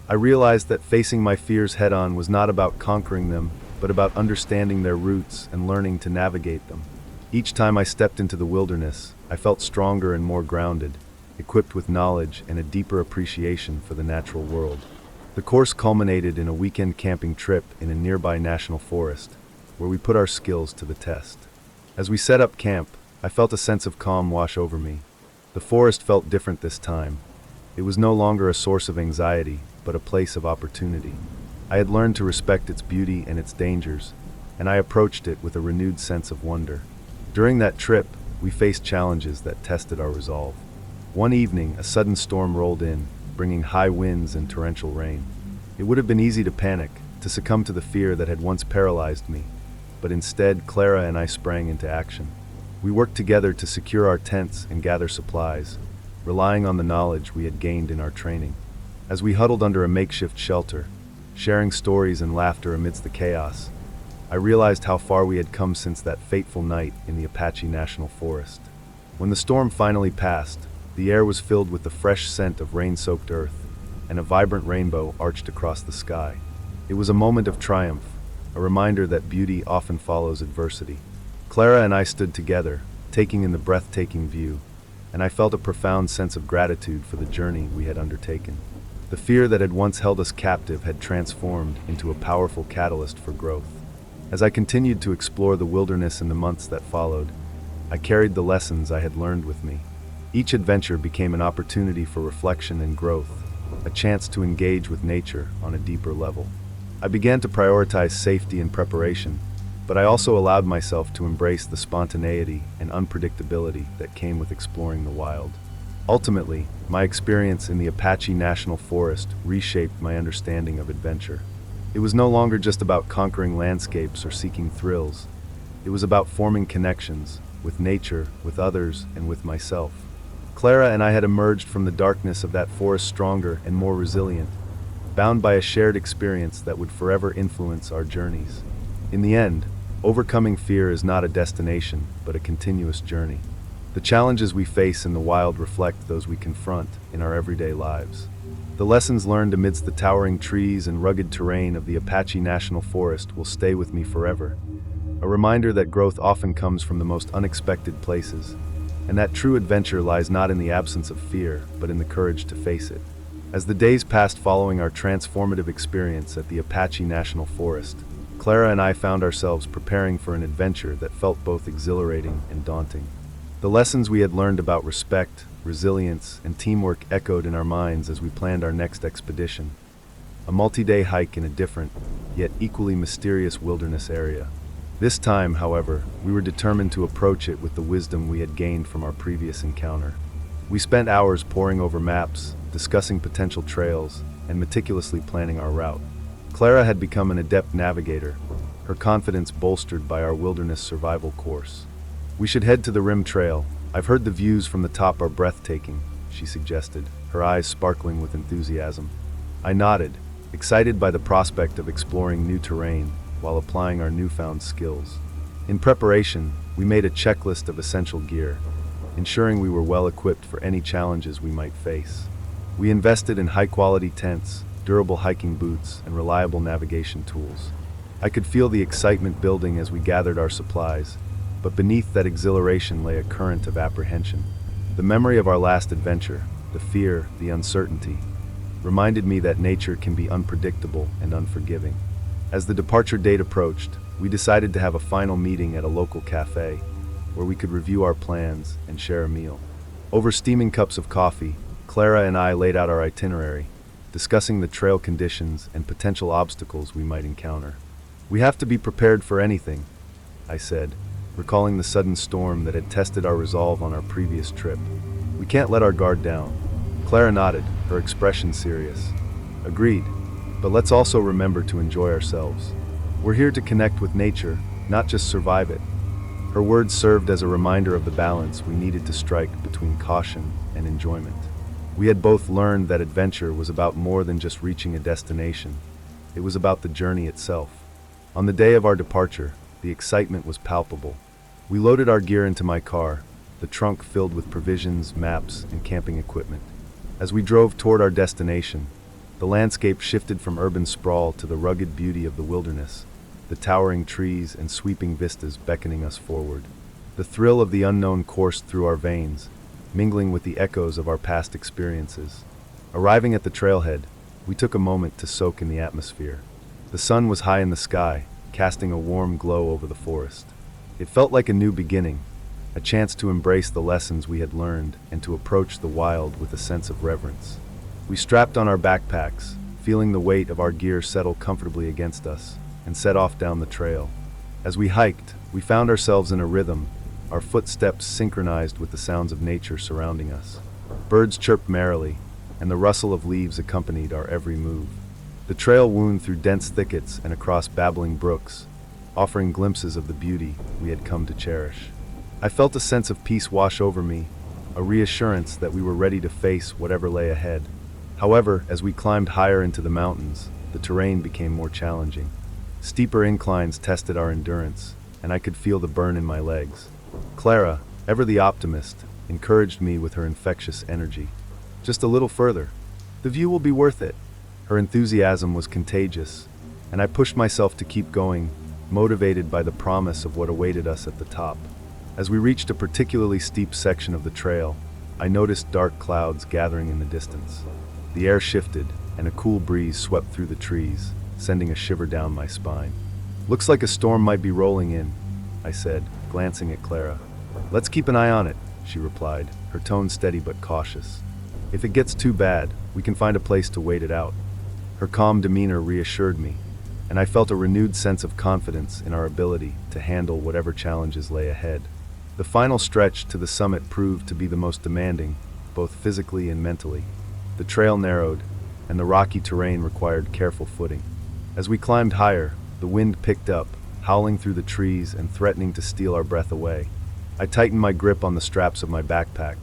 A: I realized that facing my fears head-on was not about conquering them, but about understanding their roots and learning to navigate them. Each time I stepped into the wilderness, I felt stronger and more grounded, equipped with knowledge and a deeper appreciation for the natural world. The course culminated in a weekend camping trip in a nearby national forest, where we put our skills to the test. As we set up camp, I felt a sense of calm wash over me. The forest felt different this time. It was no longer a source of anxiety, but a place of opportunity. I had learned to respect its beauty and its dangers, and I approached it with a renewed sense of wonder. During that trip, we faced challenges that tested our resolve. One evening, a sudden storm rolled in, bringing high winds and torrential rain. It would have been easy to panic, to succumb to the fear that had once paralyzed me, but instead, Clara and I sprang into action. We worked together to secure our tents and gather supplies, relying on the knowledge we had gained in our training. As we huddled under a makeshift shelter, sharing stories and laughter amidst the chaos, I realized how far we had come since that fateful night in the Apache National Forest. When the storm finally passed, the air was filled with the fresh scent of rain-soaked earth, and a vibrant rainbow arched across the sky. It was a moment of triumph, a reminder that beauty often follows adversity. Clara and I stood together, taking in the breathtaking view, and I felt a profound sense of gratitude for the journey we had undertaken. The fear that had once held us captive had transformed into a powerful catalyst for growth. As I continued to explore the wilderness in the months that followed, I carried the lessons I had learned with me. Each adventure became an opportunity for reflection and growth, a chance to engage with nature on a deeper level. I began to prioritize safety and preparation, but I also allowed myself to embrace the spontaneity and unpredictability that came with exploring the wild. Ultimately, my experience in the Apache National Forest reshaped my understanding of adventure. It was no longer just about conquering landscapes or seeking thrills. It was about forming connections with nature, with others, and with myself. Clara and I had emerged from the darkness of that forest stronger and more resilient, bound by a shared experience that would forever influence our journeys. In the end, overcoming fear is not a destination, but a continuous journey. The challenges we face in the wild reflect those we confront in our everyday lives. The lessons learned amidst the towering trees and rugged terrain of the Apache National Forest will stay with me forever. A reminder that growth often comes from the most unexpected places, and that true adventure lies not in the absence of fear, but in the courage to face it. As the days passed following our transformative experience at the Apache National Forest, Clara and I found ourselves preparing for an adventure that felt both exhilarating and daunting. The lessons we had learned about respect, resilience, and teamwork echoed in our minds as we planned our next expedition, a multi-day hike in a different, yet equally mysterious wilderness area. This time, however, we were determined to approach it with the wisdom we had gained from our previous encounter. We spent hours poring over maps, discussing potential trails, and meticulously planning our route. Clara had become an adept navigator, her confidence bolstered by our wilderness survival course. "We should head to the Rim Trail. I've heard the views from the top are breathtaking," she suggested, her eyes sparkling with enthusiasm. I nodded, excited by the prospect of exploring new terrain while applying our newfound skills. In preparation, we made a checklist of essential gear, ensuring we were well equipped for any challenges we might face. We invested in high-quality tents, durable hiking boots, and reliable navigation tools. I could feel the excitement building as we gathered our supplies, but beneath that exhilaration lay a current of apprehension. The memory of our last adventure, the fear, the uncertainty, reminded me that nature can be unpredictable and unforgiving. As the departure date approached, we decided to have a final meeting at a local cafe, where we could review our plans and share a meal. Over steaming cups of coffee, Clara and I laid out our itinerary, discussing the trail conditions and potential obstacles we might encounter. "We have to be prepared for anything," I said, recalling the sudden storm that had tested our resolve on our previous trip. "We can't let our guard down." Clara nodded, her expression serious. "Agreed, but let's also remember to enjoy ourselves. We're here to connect with nature, not just survive it." Her words served as a reminder of the balance we needed to strike between caution and enjoyment. We had both learned that adventure was about more than just reaching a destination. It was about the journey itself. On the day of our departure, the excitement was palpable. We loaded our gear into my car, the trunk filled with provisions, maps, and camping equipment. As we drove toward our destination, the landscape shifted from urban sprawl to the rugged beauty of the wilderness, the towering trees and sweeping vistas beckoning us forward. The thrill of the unknown coursed through our veins, mingling with the echoes of our past experiences. Arriving at the trailhead, we took a moment to soak in the atmosphere. The sun was high in the sky, casting a warm glow over the forest. It felt like a new beginning, a chance to embrace the lessons we had learned and to approach the wild with a sense of reverence. We strapped on our backpacks, feeling the weight of our gear settle comfortably against us, and set off down the trail. As we hiked, we found ourselves in a rhythm, our footsteps synchronized with the sounds of nature surrounding us. Birds chirped merrily, and the rustle of leaves accompanied our every move. The trail wound through dense thickets and across babbling brooks, offering glimpses of the beauty we had come to cherish. I felt a sense of peace wash over me, a reassurance that we were ready to face whatever lay ahead. However, as we climbed higher into the mountains, the terrain became more challenging. Steeper inclines tested our endurance, and I could feel the burn in my legs. Clara, ever the optimist, encouraged me with her infectious energy. "Just a little further. The view will be worth it." Her enthusiasm was contagious, and I pushed myself to keep going, motivated by the promise of what awaited us at the top. As we reached a particularly steep section of the trail, I noticed dark clouds gathering in the distance. The air shifted, and a cool breeze swept through the trees, sending a shiver down my spine. "Looks like a storm might be rolling in," I said, glancing at Clara. "Let's keep an eye on it," she replied, her tone steady but cautious. "If it gets too bad, we can find a place to wait it out." Her calm demeanor reassured me, and I felt a renewed sense of confidence in our ability to handle whatever challenges lay ahead. The final stretch to the summit proved to be the most demanding, both physically and mentally. The trail narrowed, and the rocky terrain required careful footing. As we climbed higher, the wind picked up, howling through the trees and threatening to steal our breath away. I tightened my grip on the straps of my backpack,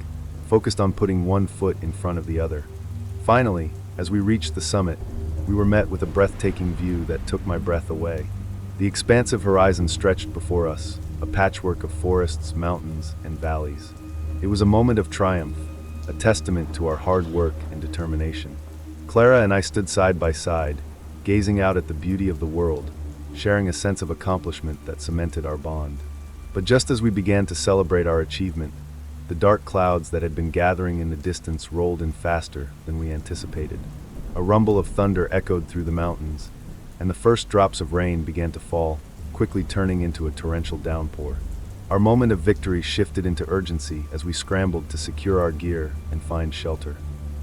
A: focused on putting one foot in front of the other. Finally, as we reached the summit, we were met with a breathtaking view that took my breath away. The expansive horizon stretched before us, a patchwork of forests, mountains, and valleys. It was a moment of triumph, a testament to our hard work and determination. Clara and I stood side by side, gazing out at the beauty of the world, sharing a sense of accomplishment that cemented our bond. But just as we began to celebrate our achievement, the dark clouds that had been gathering in the distance rolled in faster than we anticipated. A rumble of thunder echoed through the mountains, and the first drops of rain began to fall, quickly turning into a torrential downpour. Our moment of victory shifted into urgency as we scrambled to secure our gear and find shelter.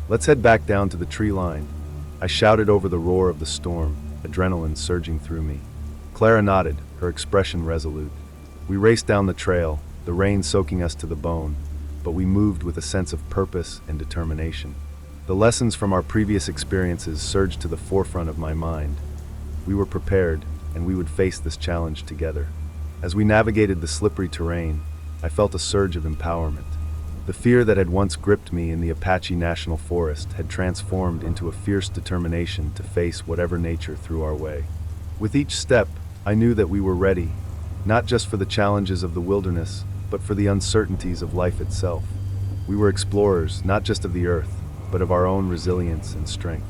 A: "Let's head back down to the tree line," I shouted over the roar of the storm, adrenaline surging through me. Clara nodded, her expression resolute. We raced down the trail, the rain soaking us to the bone, but we moved with a sense of purpose and determination. The lessons from our previous experiences surged to the forefront of my mind. We were prepared, and we would face this challenge together. As we navigated the slippery terrain, I felt a surge of empowerment. The fear that had once gripped me in the Apache National Forest had transformed into a fierce determination to face whatever nature threw our way. With each step, I knew that we were ready, not just for the challenges of the wilderness, but for the uncertainties of life itself. We were explorers, not just of the earth, but of our own resilience and strength.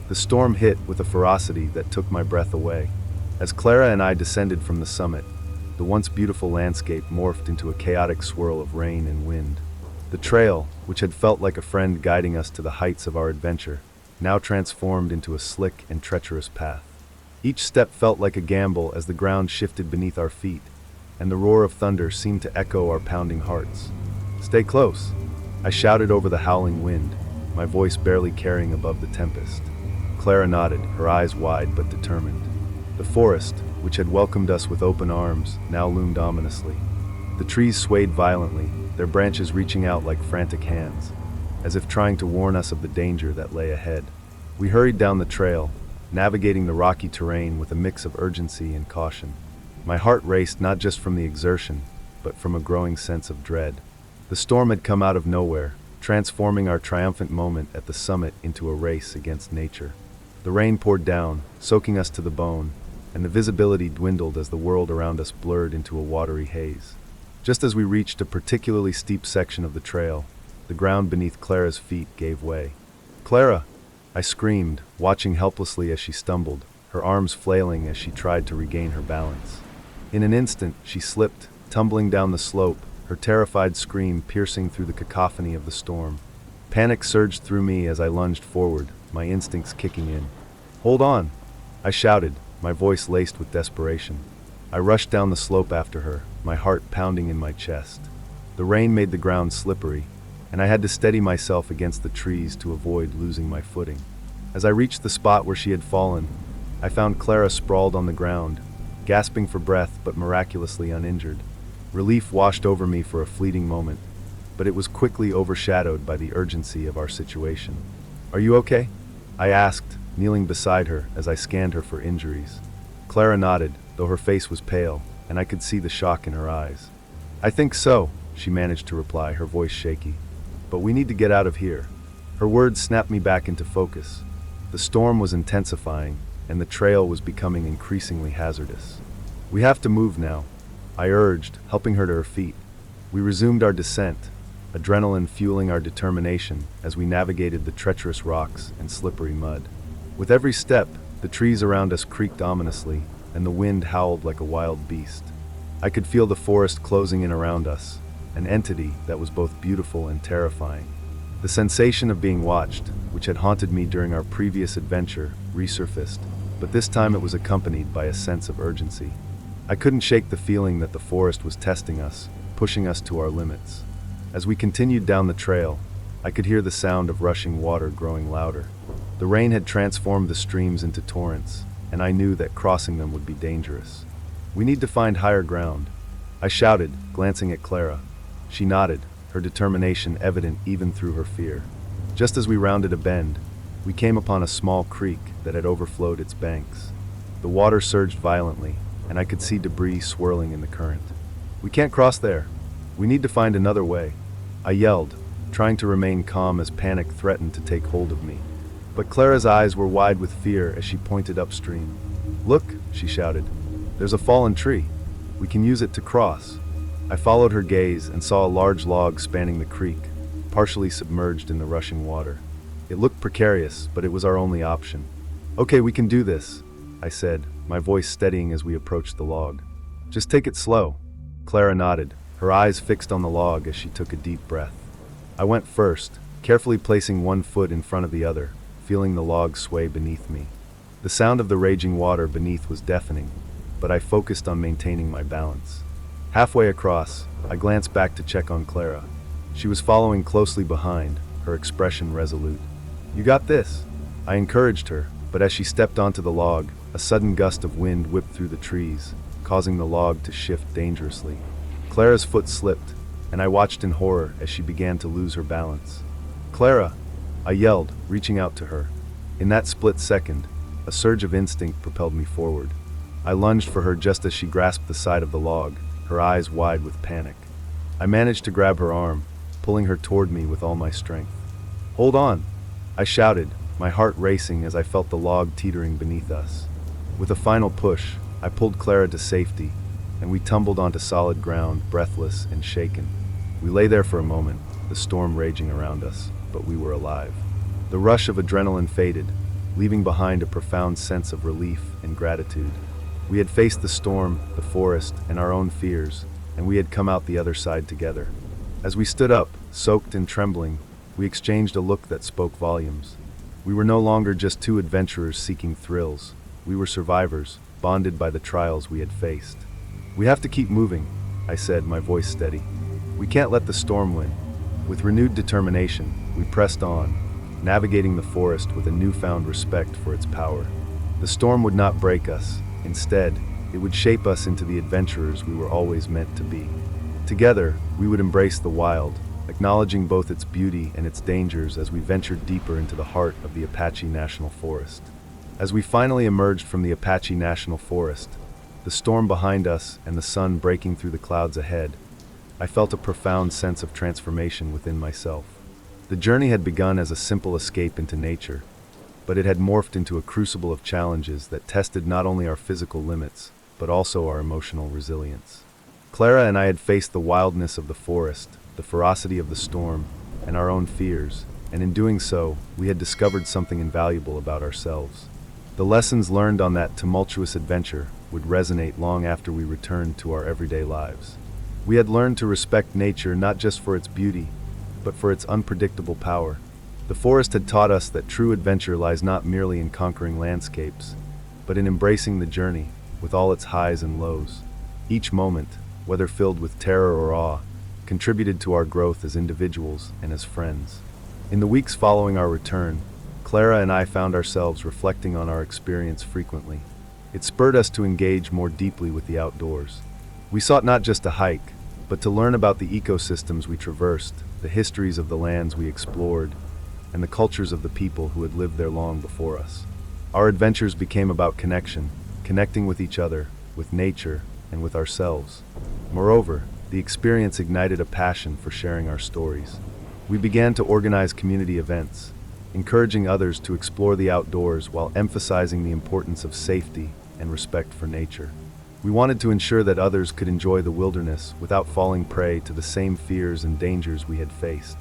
A: The storm hit with a ferocity that took my breath away. As Clara and I descended from the summit, the once beautiful landscape morphed into a chaotic swirl of rain and wind. The trail, which had felt like a friend guiding us to the heights of our adventure, now transformed into a slick and treacherous path. Each step felt like a gamble as the ground shifted beneath our feet, and the roar of thunder seemed to echo our pounding hearts. "Stay close," I shouted over the howling wind, my voice barely carrying above the tempest. Clara nodded, her eyes wide but determined. The forest, which had welcomed us with open arms, now loomed ominously. The trees swayed violently, their branches reaching out like frantic hands, as if trying to warn us of the danger that lay ahead. We hurried down the trail, navigating the rocky terrain with a mix of urgency and caution. My heart raced not just from the exertion, but from a growing sense of dread. The storm had come out of nowhere, transforming our triumphant moment at the summit into a race against nature. The rain poured down, soaking us to the bone, and the visibility dwindled as the world around us blurred into a watery haze. Just as we reached a particularly steep section of the trail, the ground beneath Clara's feet gave way. "Clara!" I screamed, watching helplessly as she stumbled, her arms flailing as she tried to regain her balance. In an instant, she slipped, tumbling down the slope, her terrified scream piercing through the cacophony of the storm. Panic surged through me as I lunged forward, my instincts kicking in. "Hold on!" I shouted, my voice laced with desperation. I rushed down the slope after her, my heart pounding in my chest. The rain made the ground slippery, and I had to steady myself against the trees to avoid losing my footing. As I reached the spot where she had fallen, I found Clara sprawled on the ground, gasping for breath but miraculously uninjured. Relief washed over me for a fleeting moment, but it was quickly overshadowed by the urgency of our situation. "Are you okay?" I asked, kneeling beside her as I scanned her for injuries. Clara nodded, though her face was pale, and I could see the shock in her eyes. "I think so," she managed to reply, her voice shaky. "But we need to get out of here." Her words snapped me back into focus. The storm was intensifying, and the trail was becoming increasingly hazardous. "We have to move now," I urged, helping her to her feet. We resumed our descent, adrenaline fueling our determination as we navigated the treacherous rocks and slippery mud. With every step, the trees around us creaked ominously, and the wind howled like a wild beast. I could feel the forest closing in around us, an entity that was both beautiful and terrifying. The sensation of being watched, which had haunted me during our previous adventure, resurfaced, but this time it was accompanied by a sense of urgency. I couldn't shake the feeling that the forest was testing us, pushing us to our limits. As we continued down the trail, I could hear the sound of rushing water growing louder. The rain had transformed the streams into torrents, and I knew that crossing them would be dangerous. "We need to find higher ground," I shouted, glancing at Clara. She nodded, her determination evident even through her fear. Just as we rounded a bend, we came upon a small creek that had overflowed its banks. The water surged violently, and I could see debris swirling in the current. "We can't cross there. We need to find another way," I yelled, trying to remain calm as panic threatened to take hold of me. But Clara's eyes were wide with fear as she pointed upstream. "Look," she shouted. "There's a fallen tree. We can use it to cross." I followed her gaze and saw a large log spanning the creek, partially submerged in the rushing water. It looked precarious, but it was our only option. "Okay, we can do this," I said, my voice steadying as we approached the log. "Just take it slow." Clara nodded, her eyes fixed on the log as she took a deep breath. I went first, carefully placing one foot in front of the other, feeling the log sway beneath me. The sound of the raging water beneath was deafening, but I focused on maintaining my balance. Halfway across, I glanced back to check on Clara. She was following closely behind, her expression resolute. "You got this," I encouraged her, but as she stepped onto the log, a sudden gust of wind whipped through the trees, causing the log to shift dangerously. Clara's foot slipped, and I watched in horror as she began to lose her balance. "Clara!" I yelled, reaching out to her. In that split second, a surge of instinct propelled me forward. I lunged for her just as she grasped the side of the log, her eyes wide with panic. I managed to grab her arm, pulling her toward me with all my strength. "Hold on!" I shouted, my heart racing as I felt the log teetering beneath us. With a final push, I pulled Clara to safety, and we tumbled onto solid ground, breathless and shaken. We lay there for a moment, the storm raging around us, but we were alive. The rush of adrenaline faded, leaving behind a profound sense of relief and gratitude. We had faced the storm, the forest, and our own fears, and we had come out the other side together. As we stood up, soaked and trembling, we exchanged a look that spoke volumes. We were no longer just two adventurers seeking thrills. We were survivors, bonded by the trials we had faced. "We have to keep moving," I said, my voice steady. "We can't let the storm win." With renewed determination, we pressed on, navigating the forest with a newfound respect for its power. The storm would not break us. Instead, it would shape us into the adventurers we were always meant to be. Together, we would embrace the wild, acknowledging both its beauty and its dangers as we ventured deeper into the heart of the Apache National Forest. As we finally emerged from the Apache National Forest, the storm behind us and the sun breaking through the clouds ahead, I felt a profound sense of transformation within myself. The journey had begun as a simple escape into nature, but it had morphed into a crucible of challenges that tested not only our physical limits, but also our emotional resilience. Clara and I had faced the wildness of the forest, the ferocity of the storm, and our own fears, and in doing so, we had discovered something invaluable about ourselves. The lessons learned on that tumultuous adventure would resonate long after we returned to our everyday lives. We had learned to respect nature not just for its beauty, but for its unpredictable power. The forest had taught us that true adventure lies not merely in conquering landscapes, but in embracing the journey, with all its highs and lows. Each moment, whether filled with terror or awe, contributed to our growth as individuals and as friends. In the weeks following our return, Clara and I found ourselves reflecting on our experience frequently. It spurred us to engage more deeply with the outdoors. We sought not just to hike, but to learn about the ecosystems we traversed, the histories of the lands we explored, and the cultures of the people who had lived there long before us. Our adventures became about connection, connecting with each other, with nature, and with ourselves. Moreover, the experience ignited a passion for sharing our stories. We began to organize community events, encouraging others to explore the outdoors while emphasizing the importance of safety and respect for nature. We wanted to ensure that others could enjoy the wilderness without falling prey to the same fears and dangers we had faced.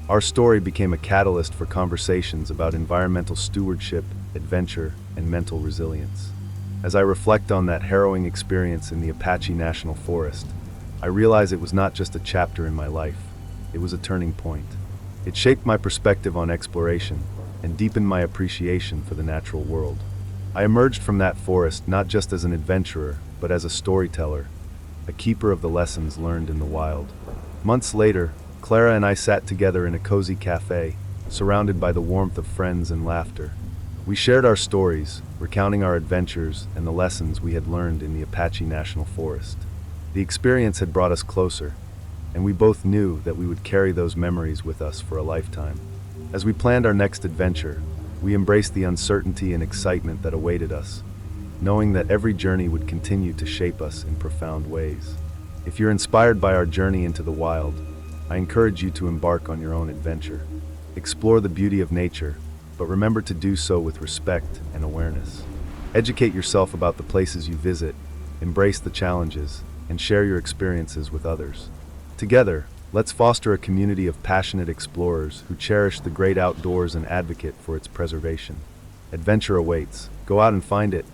A: Our story became a catalyst for conversations about environmental stewardship, adventure, and mental resilience. As I reflect on that harrowing experience in the Apache National Forest, I realize it was not just a chapter in my life, it was a turning point. It shaped my perspective on exploration and deepened my appreciation for the natural world. I emerged from that forest not just as an adventurer, but as a storyteller, a keeper of the lessons learned in the wild. Months later, Clara and I sat together in a cozy cafe, surrounded by the warmth of friends and laughter. We shared our stories, recounting our adventures and the lessons we had learned in the Apache National Forest. The experience had brought us closer, and we both knew that we would carry those memories with us for a lifetime. As we planned our next adventure, we embraced the uncertainty and excitement that awaited us, knowing that every journey would continue to shape us in profound ways. If you're inspired by our journey into the wild, I encourage you to embark on your own adventure. Explore the beauty of nature, but remember to do so with respect and awareness. Educate yourself about the places you visit, embrace the challenges, and share your experiences with others. Together, let's foster a community of passionate explorers who cherish the great outdoors and advocate for its preservation. Adventure awaits. Go out and find it.